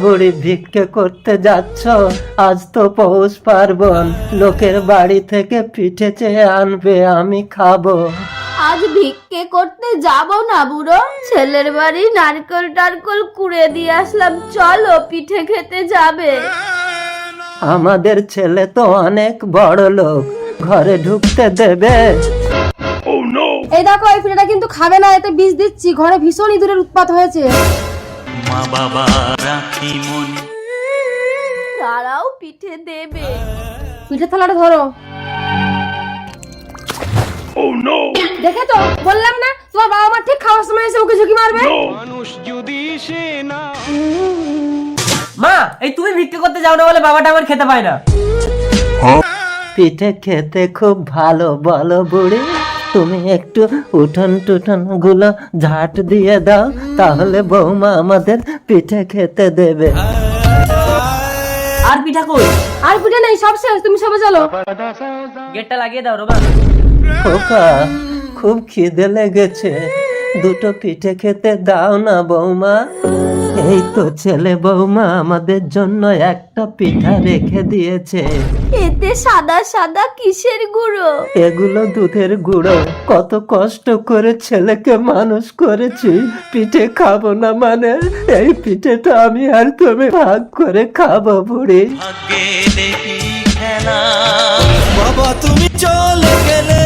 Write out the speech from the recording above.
বুড়ি ভিক্ষে করতে যাচ্ছ? আজ তো পৌষ পার্বণ, লোকের বাড়ি থেকে পিঠে চেয়ে আনবে, আমি খাবো। আজ ভিক্ষে করতে যাব না বুড়ো, ছেলের বাড়ি নারকেল টারকল কুড়ে দিয়ে আসলাম, চলো পিঠে খেতে যাবে। আমাদের ছেলে তো অনেক বড় লোক, ঘরে ঢুকতে দেবে? এই দেখো, এই পিঠাটা কিন্তু খাবে না, এতে বিষ দিচ্ছি, ঘরে ভীষণ ইঁদুরের উৎপাত হয়েছে। মা বাবা রাখি মন। তারাও পিঠে দেবে। পিঠে থালাটা ধরো। দেখেছো, বললাম না তোমার বাবা মা ঠিক খাওয়ার সময় এসে ওকে ঝুঁকি মারবে। মা, এই তুমি ভিক্ষা করতে যাও না বলে বাবাটা আমার খেতে পায় না। পিঠে খেতে খুব ভালো, বলো বুড়ি? তুমি একটু উঠোন টুঠন গুলো ঝাঁট দিয়ে দাও, তাহলে বৌমা আমাদের পিঠে খেতে দেবে। আর পিঠা কই? আর পিঠে নেই, সব শেষ, তুমি সবে চলো। গেটটা লাগিয়ে দাও রোবা। খোকা, খুব খিদে লেগেছে, দুটো পিঠে খেতে দাও না বৌমা। এই তো ছেলে বৌমা আমাদের জন্য একটা পিঠা রেখে দিয়েছে। এতে সাদা সাদা কিসের গুঁড়ো? এগুলো দুধের গুঁড়ো, কত কষ্ট করে ছেলেকে মানুষ করেছি, পিঠে খাবো না মানে? এই পিঠেটা আমি আর তুমি ভাগ করে খাবো বুড়ি। ভাগ্যে দেখি খেলা। বাবা তুমি চলে গেলে